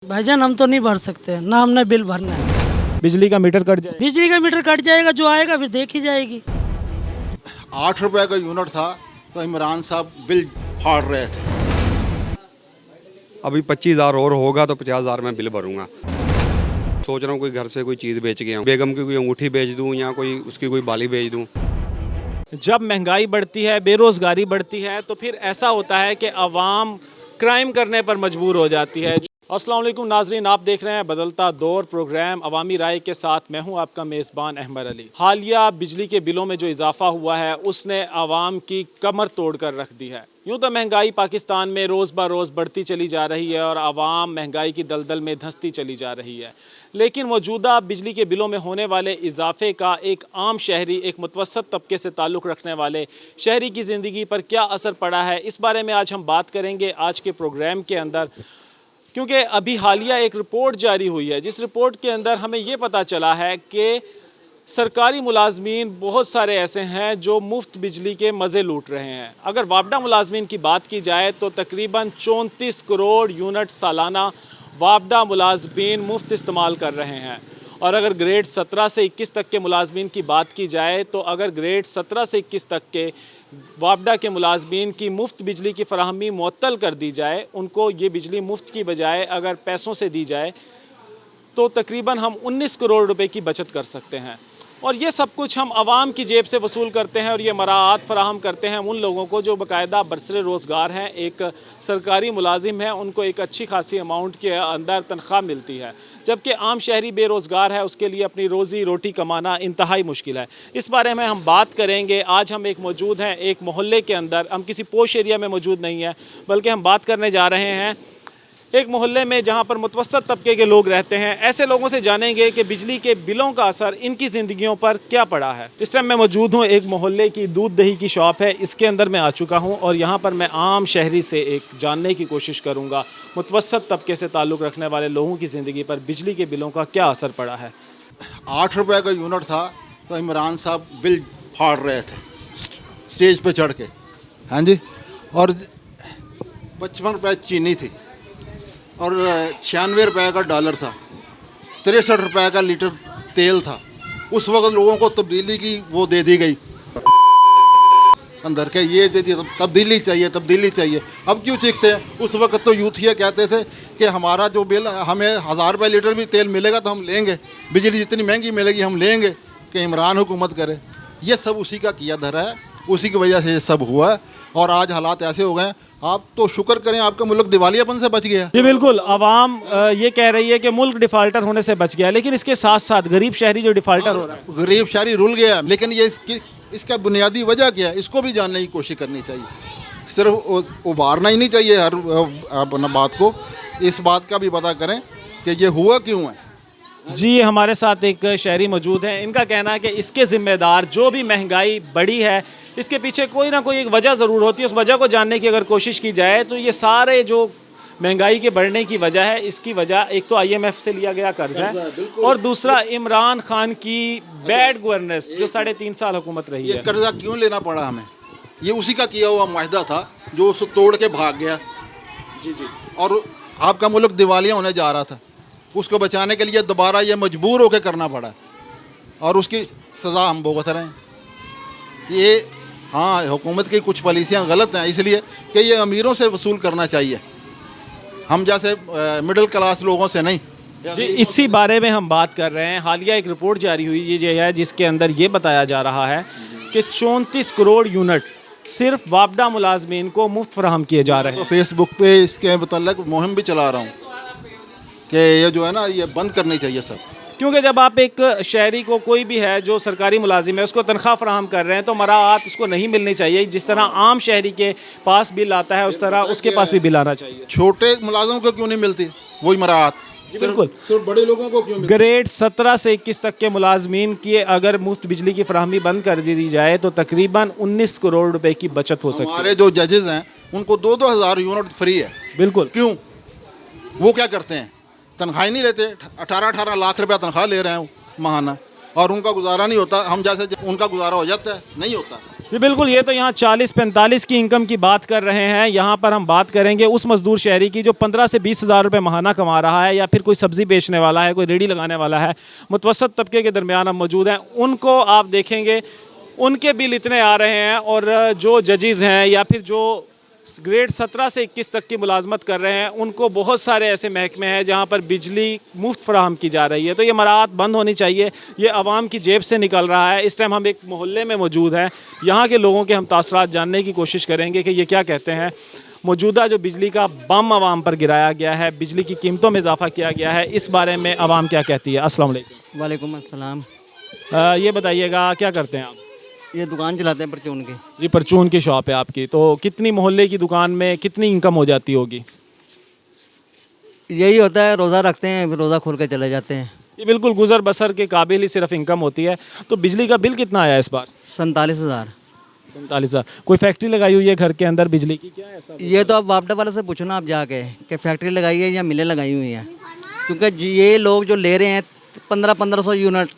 भाईजान हम तो नहीं भर सकते, ना हमने बिल भरना है। बिजली का मीटर कट जाए, बिजली का मीटर कट जाएगा, जो आएगा फिर देखी जाएगी। 8 रुपए का यूनिट था तो इमरान साहब बिल फाड़ रहे थे। अभी 25,000 और होगा तो 50,000 मैं बिल भरूंगा। सोच रहा हूँ कोई घर से कोई चीज़ बेच गया हूँ, बेगम की कोई अंगूठी बेच दूँ या कोई उसकी कोई बाली बेच दूँ। जब महंगाई बढ़ती है, बेरोज़गारी बढ़ती है, तो फिर ऐसा होता है कि आवाम क्राइम करने पर मजबूर हो जाती है। अस्सलाम वालेकुम नाजरीन, आप देख रहे हैं बदलता दौर प्रोग्राम अवामी राय के साथ मैं हूं आपका मेज़बान अहमद अली। हालिया बिजली के बिलों में जो इजाफा हुआ है उसने आवाम की कमर तोड़ कर रख दी है। यूँ तो महंगाई पाकिस्तान में रोज़ ब रोज़ बढ़ती चली जा रही है और आवाम महंगाई की दलदल में धंसती चली जा रही है, लेकिन मौजूदा बिजली के बिलों में होने वाले इजाफे का एक आम शहरी, एक मुतवसत तबके से ताल्लुक़ रखने वाले शहरी की ज़िंदगी पर क्या असर पड़ा है, इस बारे में आज हम बात करेंगे आज के प्रोग्राम के अंदर। क्योंकि अभी हालिया एक रिपोर्ट जारी हुई है, जिस रिपोर्ट के अंदर हमें ये पता चला है कि सरकारी मुलाजमीन बहुत सारे ऐसे हैं जो मुफ्त बिजली के मज़े लूट रहे हैं। अगर वापडा मुलाजमीन की बात की जाए तो तकरीबन 34 करोड़ यूनिट सालाना वापडा मुलाजमीन मुफ्त इस्तेमाल कर रहे हैं। और अगर ग्रेड 17 से 21 तक के मुलाजमीन की बात की जाए तो अगर ग्रेड 17 से 21 तक के वापडा के मुलाजमीन की मुफ्त बिजली की फराहमी मुअत्तल कर दी जाए, उनको ये बिजली मुफ्त की बजाय अगर पैसों से दी जाए तो तकरीबन हम 19 करोड़ रुपए की बचत कर सकते हैं। और ये सब कुछ हम आवाम की जेब से वसूल करते हैं और ये मराआत फराहम करते हैं उन लोगों को जो बाकायदा बरसरे रोज़गार हैं, एक सरकारी मुलाजिम है, उनको एक अच्छी खासी अमाउंट के अंदर तनख्वाह मिलती है, जबकि आम शहरी बेरोज़गार है, उसके लिए अपनी रोज़ी रोटी कमाना इंतहाई मुश्किल है। इस बारे में हम बात करेंगे। आज हम एक मौजूद हैं एक मोहल्ले के अंदर, हम किसी पोश एरिया में मौजूद नहीं है, बल्कि हम बात करने जा रहे हैं एक मोहल्ले में जहां पर मुतवसत तबके के लोग रहते हैं। ऐसे लोगों से जानेंगे कि बिजली के बिलों का असर इनकी ज़िंदगियों पर क्या पड़ा है। इस टाइम मैं मौजूद हूं एक मोहल्ले की दूध दही की शॉप है, इसके अंदर मैं आ चुका हूं और यहां पर मैं आम शहरी से एक जानने की कोशिश करूंगा मुतवसत तबके से ताल्लुक़ रखने वाले लोगों की ज़िंदगी पर बिजली के बिलों का क्या असर पड़ा है। 8 रुपए का यूनिट था तो इमरान साहब बिल फाड़ रहे थे स्टेज पे चढ़ के। हाँ जी। और 55 रुपये चीनी थी और 96 रुपये का डॉलर था, 63 रुपये का लीटर तेल था। उस वक्त लोगों को तब्दीली की वो दे दी गई अंदर के, ये दे दी तब्दीली चाहिए तब्दीली चाहिए। अब क्यों चीखते हैं? उस वक्त तो यूथ ये कहते थे कि हमारा जो बिल, हमें 1000 रुपये लीटर भी तेल मिलेगा तो हम लेंगे, बिजली जितनी महंगी मिलेगी हम लेंगे, कि इमरान हुकूमत करे। ये सब उसी का किया धरा है, उसी की वजह से ये सब हुआ है और आज हालात ऐसे हो गए हैं। आप तो शुक्र करें आपका मुल्क दिवालियापन से बच गया। जी बिल्कुल, आवाम ये कह रही है कि मुल्क डिफ़ाल्टर होने से बच गया, लेकिन इसके साथ साथ गरीब शहरी जो डिफ़ाल्टर हो रहा है, गरीब शहरी रुल गया है। लेकिन ये इसका बुनियादी वजह क्या है, इसको भी जानने की कोशिश करनी चाहिए। सिर्फ उभारना ही नहीं चाहिए हर अपना बात को, इस बात का भी पता करें कि ये हुआ क्यों है। जी हमारे साथ एक शहरी मौजूद हैं, इनका कहना है कि इसके ज़िम्मेदार जो भी महंगाई बढ़ी है, इसके पीछे कोई ना कोई एक वजह ज़रूर होती है। उस वजह को जानने की अगर कोशिश की जाए तो ये सारे जो महंगाई के बढ़ने की वजह है, इसकी वजह एक तो IMF से लिया गया कर्ज है और दूसरा इमरान खान की बैड गवर्नेंस जो 3.5 साल हुकूमत रही है। ये कर्जा क्यों लेना पड़ा हमें? ये उसी का किया हुआ माहिदा था जो उसे तोड़ के भाग गया। जी जी। और आपका मुल्क दिवालिया होने जा रहा था, उसको बचाने के लिए दोबारा ये मजबूर होकर करना पड़ा और उसकी सज़ा हम भुगत रहे हैं। ये हाँ, हुकूमत की कुछ पॉलिसियाँ गलत हैं, इसलिए कि ये अमीरों से वसूल करना चाहिए, हम जैसे मिडिल क्लास लोगों से नहीं। जी इसी बारे में हम बात कर रहे हैं। हालिया एक रिपोर्ट जारी हुई ये है जिसके अंदर ये बताया जा रहा है कि 34 करोड़ यूनिट सिर्फ वापडा मुलाजमीन को मुफ्त फराहम किए जा रहे हैं। तो फेसबुक पे इसके मतलब मुहिम भी चला रहा हूँ कि ये जो है ना, ये बंद करनी चाहिए सब। क्योंकि जब आप एक शहरी को, कोई भी है जो सरकारी मुलाजिम है, उसको तनख्वाह फराहम कर रहे हैं तो मराआत उसको नहीं मिलनी चाहिए। जिस तरह आम शहरी के पास बिल आता है उस तरह उसके पास भी बिल आना चाहिए। छोटे मुलाजिमों को क्यों नहीं मिलती वही मराआत? बिल्कुल, सिर्फ बड़े लोगों को क्यों मिलती? ग्रेड 17 से 21 तक के मुलाजमीन की अगर मुफ्त बिजली की फराहमी बंद कर दी जाए तो तकरीबन 19 करोड़ रुपए की बचत हो सकती है। हमारे जो जजेस हैं उनको 2-2 हज़ार यूनिट फ्री है। बिल्कुल। क्यों? वो क्या करते हैं? तनख्वाह नहीं लेते, 18-18 लाख रुपया तनख्वाह ले रहे हैं माहाना, और उनका गुजारा नहीं होता। हम जैसे उनका गुजारा हो जाता है, नहीं होता। जी बिल्कुल, ये तो यहाँ 40-45 की इनकम की बात कर रहे हैं। यहाँ पर हम बात करेंगे उस मजदूर शहरी की जो 15 से 20 हज़ार रुपये माहाना कमा रहा है, या फिर कोई सब्ज़ी बेचने वाला है, कोई रेडी लगाने वाला है। मुतवसत तबके के दरमियान हम मौजूद हैं। उनको आप देखेंगे, उनके बिल इतने आ रहे हैं, और जो जजेज़ हैं या फिर जो ग्रेड 17 से 21 तक की मुलाजमत कर रहे हैं, उनको बहुत सारे ऐसे महकमे हैं जहाँ पर बिजली मुफ्त फराहम की जा रही है। तो ये मराहत बंद होनी चाहिए, ये आवाम की जेब से निकल रहा है। इस टाइम हम एक मोहल्ले में मौजूद हैं, यहाँ के लोगों के हम तासरात जानने की कोशिश करेंगे कि ये क्या कहते हैं। मौजूदा जो बिजली का बम आवाम पर गिराया गया है, बिजली की कीमतों में इजाफा किया गया है, इस बारे में आवाम क्या कहती है। अस्सलाम वालेकुम। वालेकुम अस्सलाम। ये बताइएगा, क्या करते हैं आप? ये दुकान चलाते हैं परचून की। जी, परचून की शॉप है आपकी। तो कितनी मोहल्ले की दुकान में कितनी इनकम हो जाती होगी? यही होता है, रोज़ा रखते हैं, फिर रोज़ा खोल के चले जाते हैं। ये बिल्कुल गुजर बसर के काबिल ही सिर्फ इनकम होती है। तो बिजली का बिल कितना आया इस बार? 47,000। 47,000। कोई फैक्ट्री लगाई हुई है घर के अंदर बिजली की, क्या है ऐसा? ये तो आप वापडा वाले से पूछो ना आप जाके कि फैक्ट्री लगाई है या मिलें लगाई हुई हैं, क्योंकि ये लोग जो ले रहे हैं 1500 यूनिट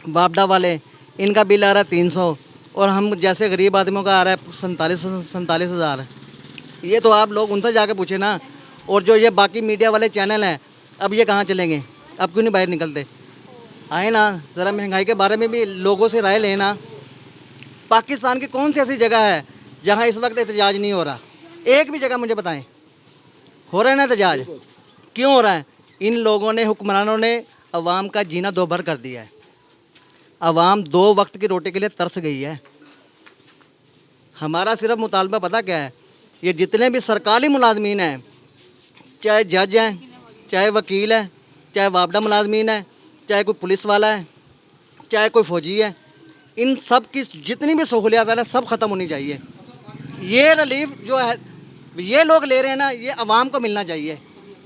वापडा वाले, इनका बिल आ रहा है 300, और हम जैसे गरीब आदमियों का आ रहा है 47,000। ये तो आप लोग उनसे जाके पूछे ना। और जो ये बाकी मीडिया वाले चैनल हैं, अब ये कहाँ चलेंगे? अब क्यों नहीं बाहर निकलते? आए ना, ज़रा महंगाई के बारे में भी लोगों से राय लेना। पाकिस्तान की कौन सी ऐसी जगह है जहाँ इस वक्त एहतजाज नहीं हो रहा? एक भी जगह मुझे बताएं। हो रहा है ना एहतजाज? क्यों हो रहा है? इन लोगों ने, हुक्मरानों ने अवाम का जीना दोभर कर दिया है। अवाम 2 वक्त की रोटी के लिए तरस गई है। हमारा सिर्फ मुतालबा पता क्या है? ये जितने भी सरकारी मुलाजमीन हैं, चाहे जज हैं, चाहे वकील हैं, चाहे वापडा मुलाजमीन है, चाहे कोई पुलिस वाला है, चाहे कोई फ़ौजी है, इन सब की जितनी भी सहूलियात है ना, सब ख़त्म होनी चाहिए। ये रिलीफ जो है ये लोग ले रहे हैं ना, ये अवाम को मिलना चाहिए।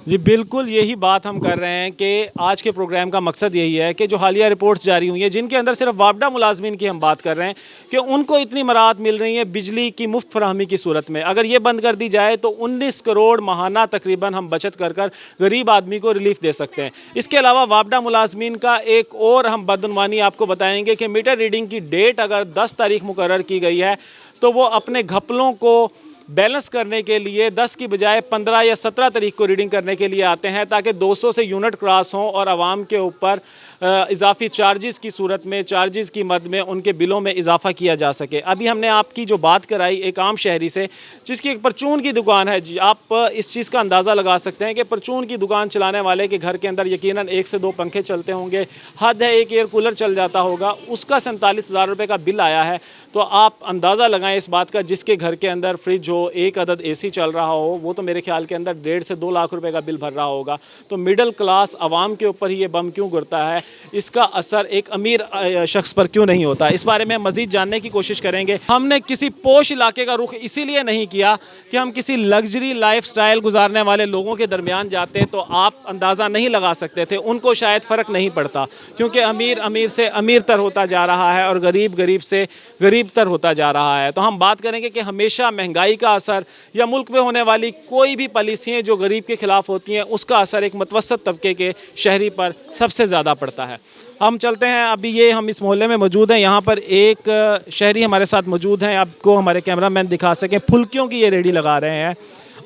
जी बिल्कुल, यही बात हम कर रहे हैं कि आज के प्रोग्राम का मकसद यही है कि जो हालिया रिपोर्ट्स जारी हुई हैं, जिनके अंदर सिर्फ वापडा मुलाजमीन की हम बात कर रहे हैं, कि उनको इतनी मराहत मिल रही है बिजली की मुफ्त फराहमी की सूरत में। अगर ये बंद कर दी जाए तो 19 करोड़ माहाना तकरीबन हम बचत कर कर गरीब आदमी को रिलीफ दे सकते हैं। इसके अलावा वापडा मुलाजमीन का एक और हम बदनवानी आपको बताएंगे कि मीटर रीडिंग की डेट अगर 10 तारीख मुकर्रर की गई है, तो वो अपने घपलों को बैलेंस करने के लिए 10 की बजाय 15 या 17 तारीख को रीडिंग करने के लिए आते हैं, ताकि 200 से यूनिट क्रॉस हों और आवाम के ऊपर इजाफी चार्जेस की सूरत में, चार्जेस की मद में उनके बिलों में इजाफा किया जा सके। अभी हमने आपकी जो बात कराई एक आम शहरी से जिसकी एक परचून की दुकान है, जी आप इस चीज़ का अंदाज़ा लगा सकते हैं कि परचून की दुकान चलाने वाले के घर के अंदर यकीनन 1 से 2 पंखे चलते होंगे, हद है 1 एयर कूलर चल जाता होगा, उसका 47,000 रुपये का बिल आया है। तो आप अंदाज़ा लगाएं इस बात का, जिसके घर के अंदर फ्रिज हो, 1 अदद AC चल रहा हो, वो तो मेरे ख्याल के अंदर 1.5 से 2 लाख रुपए का बिल भर रहा होगा। तो मिडिल क्लास आवाम के ऊपर ही ये बम क्यों गिरता है, इसका असर एक अमीर शख्स पर क्यों नहीं होता? इस बारे में मज़ीद जानने की कोशिश करेंगे। हमने किसी पोश इलाके का रुख इसीलिए नहीं किया कि हम किसी लग्जरी लाइफस्टाइल गुजारने वाले लोगों के दरमियान जाते तो आप अंदाज़ा नहीं लगा सकते थे, उनको शायद फ़र्क नहीं पड़ता, क्योंकि अमीर अमीर से अमीरतर होता जा रहा है और गरीब गरीब से गरीबतर होता जा रहा है। तो हम बात करेंगे कि हमेशा महंगाई का असर या मुल्क में होने वाली कोई भी पॉलिसियाँ जो गरीब के ख़िलाफ़ होती हैं, उसका असर एक मुतवसत तबके के शहरी पर सबसे ज़्यादा पड़ता है। हम चलते हैं, अभी ये हम इस मोहल्ले में मौजूद हैं, यहाँ पर एक शहरी हमारे साथ मौजूद हैं, आपको हमारे कैमरामैन दिखा सकें, फुल्कियों की ये रेडी लगा रहे हैं।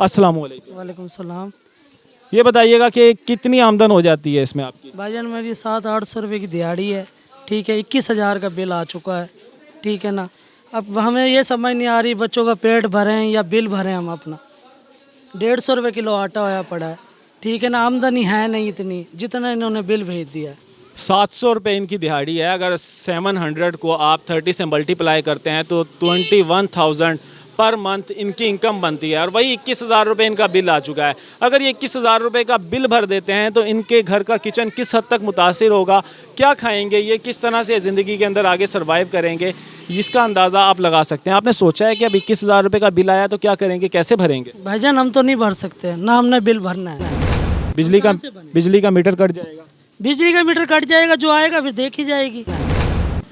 अस्सलाम वालेकुम। वालेकुम सलाम। ये बताइएगा कि कितनी आमदन हो जाती है इसमें आपकी? भाईजान मेरी 700-800 रुपये की दिहाड़ी है, ठीक है। 21,000 का बिल आ चुका है, ठीक है ना। अब हमें ये समझ नहीं आ रही बच्चों का पेट भरें या बिल भरें हम अपना। 150 रुपये किलो आटा होया पड़ा है, ठीक है ना। आमदनी है नहीं इतनी जितना इन्होंने बिल भेज दिया है। 700 रुपये इनकी दिहाड़ी है, अगर 700 को आप 30 से मल्टीप्लाई करते हैं तो 21,000 पर मंथ इनकी इनकम बनती है, और वही 21,000 रुपये इनका बिल आ चुका है। अगर ये 21,000 रुपये का बिल भर देते हैं तो इनके घर का किचन किस हद तक मुतासिर होगा, क्या खाएंगे ये, किस तरह से ज़िंदगी के अंदर आगे सर्वाइव करेंगे, इसका अंदाज़ा आप लगा सकते हैं। आपने सोचा है कि अब 21,000 रुपये का बिल आया तो क्या करेंगे, कैसे भरेंगे? भाईजान हम तो नहीं भर सकते ना, हमने बिल भरना है। बिजली का मीटर कट जाएगा, बिजली का मीटर कट जाएगा, जो आएगा फिर देखी जाएगी।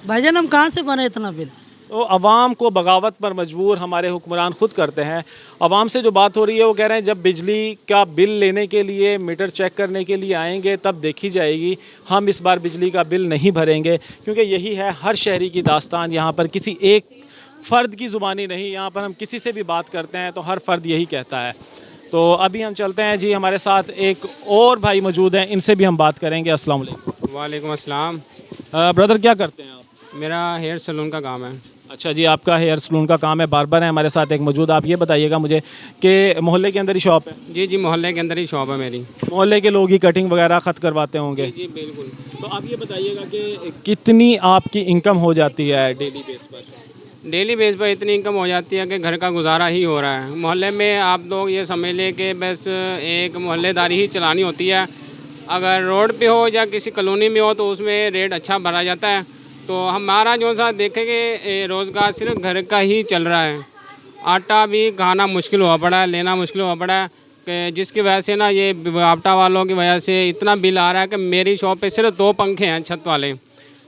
भाईजान हम कहाँ से भरें इतना बिल? तो अवाम को बगावत पर मजबूर हमारे हुक्मरान खुद करते हैं। अवाम से जो बात हो रही है वो कह रहे हैं जब बिजली का बिल लेने के लिए, मीटर चेक करने के लिए आएंगे तब देखी जाएगी, हम इस बार बिजली का बिल नहीं भरेंगे, क्योंकि यही है हर शहरी की दास्तान। यहाँ पर किसी एक फ़र्द की ज़ुबानी नहीं, यहाँ पर हम किसी से भी बात करते हैं तो हर फ़र्द यही कहता है। तो अभी हम चलते हैं जी, हमारे साथ एक और भाई मौजूद हैं, इनसे भी हम बात करेंगे। अस्सलाम वालेकुम। वालेकुम अस्सलाम। ब्रदर क्या करते हैं आप? मेरा हेयर सैलून का काम है। अच्छा जी, आपका हेयर सलून का काम है, बार्बर है हमारे साथ एक मौजूद। आप ये बताइएगा मुझे कि मोहल्ले के अंदर ही शॉप है? जी जी, मोहल्ले के अंदर ही शॉप है मेरी। मोहल्ले के लोग ही कटिंग वगैरह ख़त करवाते होंगे? जी बिल्कुल। तो आप ये बताइएगा कि कितनी आपकी इनकम हो जाती है डेली बेस पर? डेली बेस पर इतनी इनकम हो जाती है कि घर का गुजारा ही हो रहा है। मोहल्ले में आप लोग ये समझ लें कि बस एक मोहल्लेदारी ही चलानी होती है। अगर रोड पे हो या किसी कॉलोनी में हो तो उसमें रेट अच्छा भरा जाता है। तो हमारा जो सा देखेंगे रोज़गार सिर्फ घर का ही चल रहा है। आटा भी खाना मुश्किल हुआ पड़ा है, लेना मुश्किल हुआ पड़ा है कि जिसकी वजह से ना ये आटा वालों की वजह से इतना बिल आ रहा है कि मेरी शॉप पे सिर्फ 2 पंखे हैं, छत वाले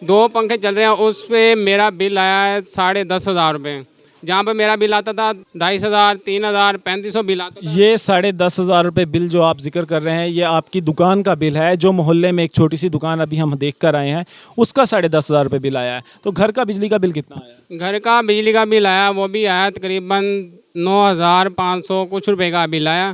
2 पंखे चल रहे हैं। उस पे मेरा बिल आया है 10,500 रुपये, जहाँ पे मेरा बिल आता था 2,500, 3,000, 3,500 बिल आता था। ये 10,500 रुपये बिल जो आप जिक्र कर रहे हैं, ये आपकी दुकान का बिल है। जो मोहल्ले में एक छोटी सी दुकान अभी हम देख कर आए हैं, उसका 10,500 रुपये बिल आया है। तो घर का बिजली का बिल कितना आया? घर का बिजली का बिल आया, वो भी आया तकरीबन 9,500 कुछ रुपए का बिल आया।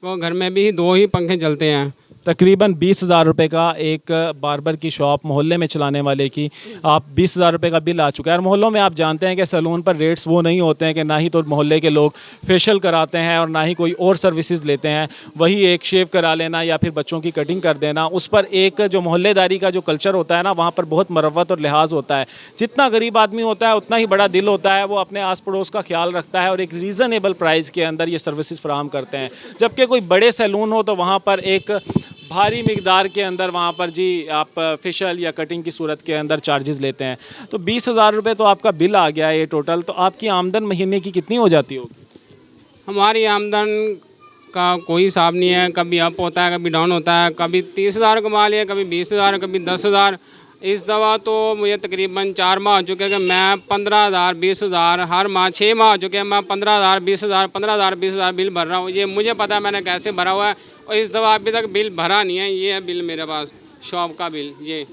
वो घर में भी 2 ही पंखे चलते हैं। तकरीबन 20,000 रुपये का एक बार्बर की शॉप मोहल्ले में चलाने वाले की आप 20,000 रुपये का बिल आ चुका है। और मोहल्लों में आप जानते हैं कि सैलून पर रेट्स वो नहीं होते हैं कि ना ही तो मोहल्ले के लोग फेशियल कराते हैं और ना ही कोई और सर्विसेज लेते हैं। वही एक शेव करा लेना या फिर बच्चों की कटिंग कर देना, उस पर एक जो मोहल्लेदारी का जो कल्चर होता है ना, वहाँ पर बहुत मरवत और लिहाज होता है। जितना गरीब आदमी होता है उतना ही बड़ा दिल होता है, वो अपने आस पड़ोस का ख्याल रखता है और एक रीज़नेबल प्राइस के अंदर ये सर्विसेज फराहम करते हैं। जबकि कोई बड़े सैलून हो तो वहाँ पर एक भारी मिकदार के अंदर वहाँ पर जी आप फेशियल या कटिंग की सूरत के अंदर चार्जेस लेते हैं। तो 20,000 रुपये तो आपका बिल आ गया है ये टोटल। तो आपकी आमदन महीने की कितनी हो जाती होगी? हमारी आमदन का कोई हिसाब नहीं है, कभी अप होता है, कभी डाउन होता है। कभी 30,000 कमा लिया, कभी 20,000, कभी 10,000। इस दवा तो मुझे तकरीबन 4 माह हो चुके हैं कि मैं 15,000, 20,000 हर माह 6 माह हो चुके हैं, मैं 15,000, 20,000, 15,000, 20,000 बिल भर रहा हूँ। ये मुझे पता है मैंने कैसे भरा हुआ है, और इस दवा अभी तक बिल भरा नहीं है। ये है बिल मेरे पास, शॉप का बिल। ये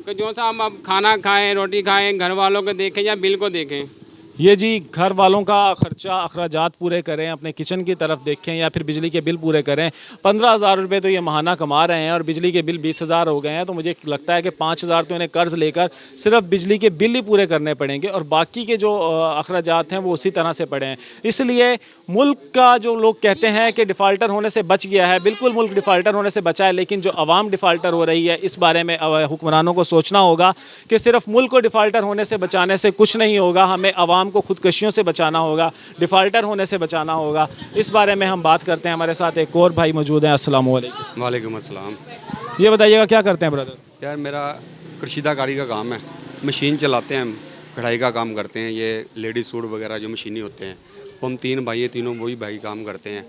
कि जो सा हम अब खाना खाएं, रोटी खाएं, घर वालों को देखें या बिल को देखें। ये जी घर वालों का ख़र्चा अखराजात पूरे करें, अपने किचन की तरफ देखें या फिर बिजली के बिल पूरे करें। 15,000 रुपये तो ये माहाना कमा रहे हैं और बिजली के बिल 20,000 हो गए हैं। तो मुझे लगता है कि 5,000 तो इन्हें कर्ज़ लेकर सिर्फ बिजली के बिल ही पूरे करने पड़ेंगे और बाकी के जो अखराजात हैं वो उसी तरह से पड़े हैं। इसलिए मुल्क का जो लोग कहते हैं कि डिफ़ाल्टर होने से बच गया है, बिल्कुल मुल्क डिफ़ाल्टर होने से बचा है, लेकिन जो अवाम डिफ़ाल्टर हो रही है, इस बारे में हुक्मरानों को सोचना होगा कि सिर्फ मुल्क को डिफ़ाल्टर होने से बचाने से कुछ नहीं होगा। हमें अवाम को खुदकशियों से बचाना होगा, डिफ़ाल्टर होने से बचाना होगा। इस बारे में हम बात करते हैं। हमारे साथ एक और भाई मौजूद हैं। अस्सलाम वालेकुम। वालेकुम अस्सलाम। ये बताइएगा क्या करते हैं ब्रदर? यार मेरा कृषिदाकारी का काम है, मशीन चलाते हैं, कढ़ाई का काम करते हैं। ये लेडीज सूट वगैरह जो मशीनी होते हैं, वो हम 3 भाई हैं, तीनों वही भाई काम करते हैं।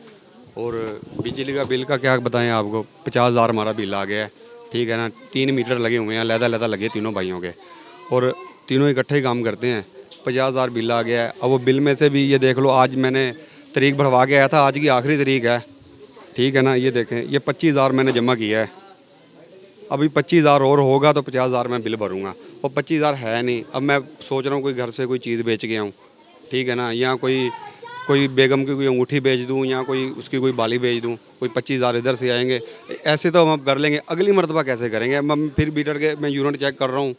और बिजली का बिल का क्या बताएं आपको, 50,000 हमारा बिल आ गया है, ठीक है ना। 3 मीटर लगे हुए हैं, अलग-अलग लगे तीनों भाइयों के, और तीनों इकट्ठे ही काम करते हैं। 50,000 बिल आ गया है। अब वो बिल में से भी ये देख लो, आज मैंने तारीख भरवा के आया था, आज की आखिरी तारीख है, ठीक है ना। ये देखें, ये 25,000 मैंने जमा किया है, अभी 25,000 और होगा तो 50,000 मैं बिल भरूंगा, और 25,000 है नहीं। अब मैं सोच रहा हूँ कोई घर से कोई चीज़ बेच के आऊँ, ठीक है ना, या कोई बेगम की कोई अंगूठी बेच दूँ या कोई उसकी कोई बाली बेच दूँ, कोई 25,000 इधर से आएंगे। ऐसे तो हम कर लेंगे, अगली मरतबा कैसे करेंगे? मैं फिर बीटर के मैं यूनिट चेक कर रहा हूँ,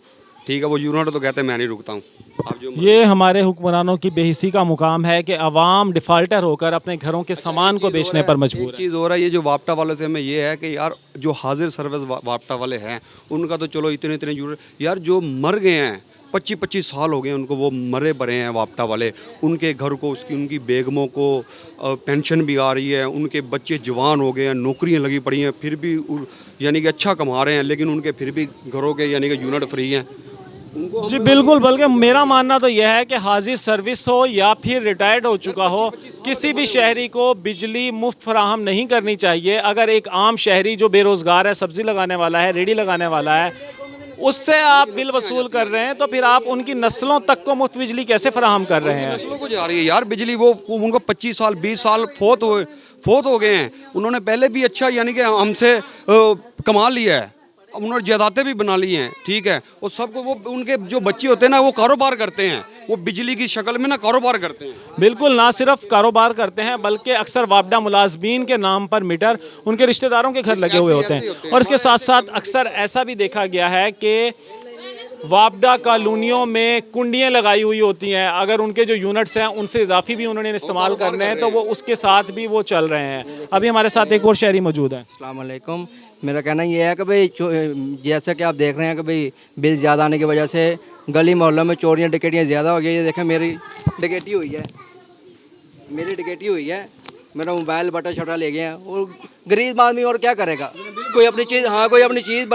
ठीक है, वो यूनिट तो कहते हैं मैं नहीं रुकता हूँ। अब जो ये हमारे हुक्मरानों की बेहिसी का मुकाम है कि अवाम डिफ़ाल्टर होकर अपने घरों के सामान को बेचने पर मजबूर एक है। चीज़ हो रहा है, ये जो वापटा वालों से हमें ये है कि यार जो हाजिर सर्विस वापटा वाले हैं उनका तो चलो इतने यूनिट, यार जो मर गए हैं 25-25 साल हो गए उनको, वो मरे पड़े हैं वापटा वाले, उनके घर को उनकी बेगमों को पेंशन भी आ रही है, उनके बच्चे जवान हो गए हैं, नौकरियां लगी पड़ी हैं, फिर भी यानी कि अच्छा कमा रहे हैं, लेकिन उनके फिर भी घरों के यानी कि यूनिट फ्री हैं उनको। जी बिल्कुल, बल्कि मेरा मानना तो यह है कि हाजिर सर्विस हो या फिर रिटायर्ड हो चुका हो, किसी भी शहरी को बिजली मुफ्त फराहम नहीं करनी चाहिए। अगर एक आम शहरी जो बेरोज़गार है, सब्ज़ी लगाने वाला है, रेडी लगाने वाला है, उससे आप बिल वसूल कर रहे हैं, तो फिर आप उनकी नस्लों तक को मुफ्त बिजली कैसे फराहम कर रहे हैं? नस्लों को जा रही है यार बिजली, वो उनको 25 साल 20 साल फोत हो गए हैं, उन्होंने पहले भी अच्छा यानी कि हमसे कमा लिया है, उन्होंने जायदादें भी बना ली हैं, ठीक है। और सबको वो उनके जो बच्चे होते हैं ना वो कारोबार करते हैं, वो बिजली की शक्ल में ना कारोबार करते हैं। बिल्कुल, ना सिर्फ कारोबार करते हैं बल्कि अक्सर वापडा मुलाजमीन के नाम पर मीटर उनके रिश्तेदारों के घर लगे हुए होते हैं। और इसके साथ साथ अक्सर ऐसा भी देखा गया है कि वापडा कॉलोनियों में कुंडियाँ लगाई हुई होती हैं, अगर उनके जो यूनिट्स हैं उनसे इजाफी भी उन्होंने इस्तेमाल करने हैं तो वो उसके साथ भी वो चल रहे हैं। अभी हमारे साथ एक और शहरी मौजूद है। अस्सलाम वालेकुम। मेरा कहना ये है कि भाई जैसा कि आप देख रहे हैं कि भाई बिल ज़्यादा आने की वजह से गली मोहल्लों में चोरियाँ डकैतियाँ ज़्यादा हो गई। ये देखें मेरी डकैती हुई है, मेरा मोबाइल बटा छटा ले गया। और गरीब आदमी और क्या करेगा, कोई अपनी चीज़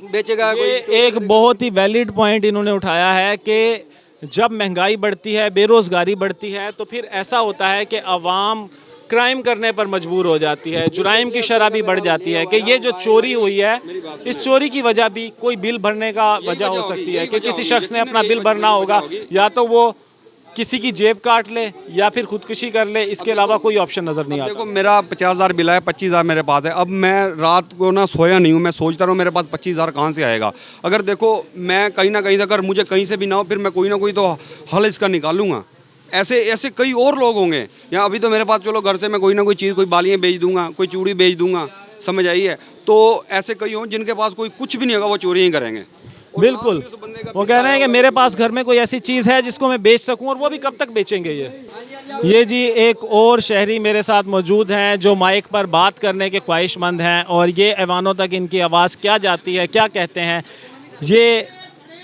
बेचेगा। ये एक बहुत ही वैलिड पॉइंट इन्होंने उठाया है कि जब महंगाई बढ़ती है, बेरोज़गारी बढ़ती है तो फिर ऐसा होता है कि आवाम क्राइम करने पर मजबूर हो जाती है, जुराइम की शरह भी बढ़ जाती है। कि ये जो चोरी हुई है, इस चोरी की वजह भी कोई बिल भरने का वजह हो सकती है कि किसी शख्स ने अपना बिल भरना होगा, या तो वो किसी की जेब काट ले या फिर खुदकुशी कर ले, इसके अलावा कोई ऑप्शन नज़र नहीं आता। देखो मेरा 50,000 बिल है, 25,000 मेरे पास है। अब मैं रात को ना सोया नहीं हूँ, मैं सोचता रहूँ मेरे पास 25,000 कहाँ से आएगा। अगर देखो मैं कहीं ना कहीं अगर मुझे कहीं से भी ना हो, फिर मैं कोई ना कोई तो हल इसका निकालूंगा। ऐसे कई और लोग होंगे। या अभी तो मेरे पास चलो घर से मैं कोई ना कोई चीज़, कोई बालियाँ बेच दूंगा, कोई चूड़ी बेच दूंगा, समझ आई है। तो ऐसे कई हों जिनके पास कोई कुछ भी नहीं होगा, वो चोरी ही करेंगे। बिल्कुल, वो कह रहे हैं कि मेरे पास घर में कोई ऐसी चीज़ है जिसको मैं बेच सकूं, और वो भी कब तक बेचेंगे ये जी एक और शहरी मेरे साथ मौजूद हैं जो माइक पर बात करने के ख्वाहिशमंद हैं, और ये ऐवानों तक इनकी आवाज़ क्या जाती है, क्या कहते हैं, ये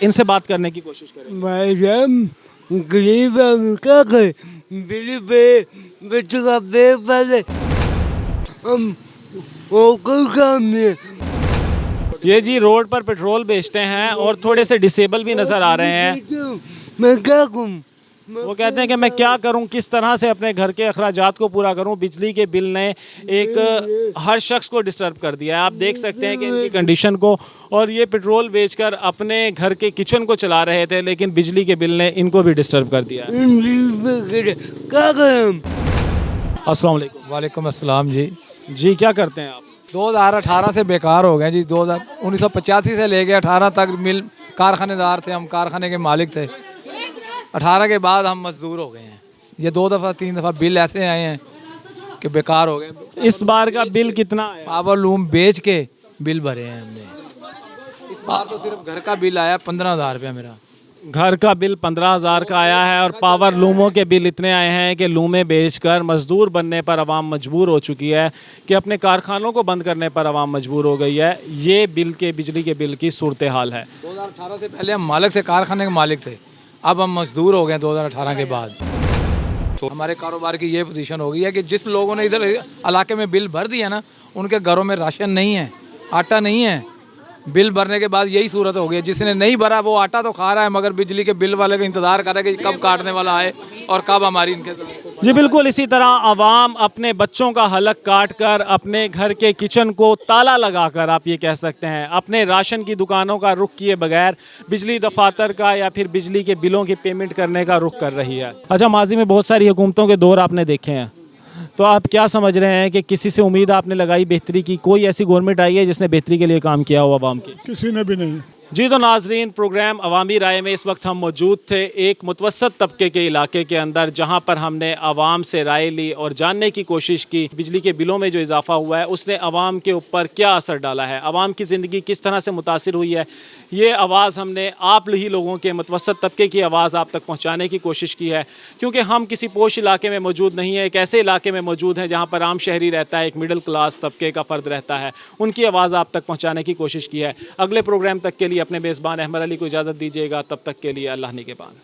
इनसे बात करने की कोशिश करें। भाईजान गरीब हम क्या करें, बिजली पे बच्चों का पेट पाले हम वो कोई काम नहीं। ये जी रोड पर पेट्रोल बेचते हैं और थोड़े से डिसेबल भी नज़र आ रहे हैं। मैं क्या करूं, वो कहते हैं कि मैं क्या करूं, किस तरह से अपने घर के अखराजात को पूरा करूं। बिजली के बिल ने एक हर शख्स को डिस्टर्ब कर दिया है। आप देख सकते हैं कि इनकी कंडीशन को, और ये पेट्रोल बेचकर अपने घर के किचन को चला रहे थे, लेकिन बिजली के बिल ने इनको भी डिस्टर्ब कर दिया है। क्या करें। अस्सलाम वालेकुम। वालेकुम अस्सलाम जी। जी क्या करते हैं आप? 2018 से बेकार हो गए जी। 1985 से ले गए 18 तक मिल कारखानेदार थे, हम कारखाने के मालिक थे। 18 के बाद हम मजदूर हो गए हैं। ये 2 दफ़ा 3 दफ़ा बिल ऐसे आए हैं कि बेकार हो गए। इस बार का बिल कितना है? पावर लूम बेच के बिल भरे हैं हमने। इस बार तो सिर्फ घर का बिल आया 15,000 रुपया मेरा। घर का बिल 15,000 का आया है, और पावर लूमों के बिल इतने आए हैं कि लूमें बेचकर मजदूर बनने पर आवाम मजबूर हो चुकी है, कि अपने कारखानों को बंद करने पर आवाम मजबूर हो गई है। ये बिजली के बिल की सूरत हाल है। 2018 से पहले हम मालिक थे, कारखाने के मालिक थे, अब हम मजदूर हो गए 2018 के बाद। तो हमारे कारोबार की ये पोजीशन हो गई है कि जिस लोगों ने इधर इलाके में बिल भर दिया ना, उनके घरों में राशन नहीं है, आटा नहीं है। बिल भरने के बाद यही सूरत हो गई है। जिसने नहीं भरा वो आटा तो खा रहा है, मगर बिजली के बिल वाले का इंतज़ार कर रहा है कि कब काटने वाला आए और कब हमारी इनके। जी बिल्कुल, इसी तरह आवाम अपने बच्चों का हलक काट कर, अपने घर के किचन को ताला लगाकर, आप ये कह सकते हैं, अपने राशन की दुकानों का रुख किए बगैर बिजली दफातर का या फिर बिजली के बिलों की पेमेंट करने का रुख कर रही है। अच्छा, माजी में बहुत सारी हुकूमतों के दौर आपने देखे हैं, तो आप क्या समझ रहे हैं कि किसी से उम्मीद आपने लगाई बेहतरी की? कोई ऐसी गवर्नमेंट आई है जिसने बेहतरी के लिए काम किया हो आवाम की? किसी ने भी नहीं। जी तो नाजरीन, प्रोग्राम अवामी राय में इस वक्त हम मौजूद थे एक मुतवसत तबके के इलाके के अंदर, जहां पर हमने आवाम से राय ली और जानने की कोशिश की बिजली के बिलों में जो इजाफा हुआ है उसने आवाम के ऊपर क्या असर डाला है, आवाम की ज़िंदगी किस तरह से मुतासिर हुई है। ये आवाज़ हमने आप ही लोगों के मुतवसत तबके की आवाज़ आप तक पहुँचाने की कोशिश की है, क्योंकि हम किसी पोश इलाके में मौजूद नहीं है, एक ऐसे इलाके में मौजूद हैं जहाँ पर आम शहरी रहता है, एक मिडिल क्लास तबके का फ़र्द रहता है, उनकी आवाज़ आप तक पहुँचाने की कोशिश की है। अगले प्रोग्राम तक के लिए अपने मेज़बान अहमद अली को इजाज़त दीजिएगा, तब तक के लिए अल्लाह निगहबान।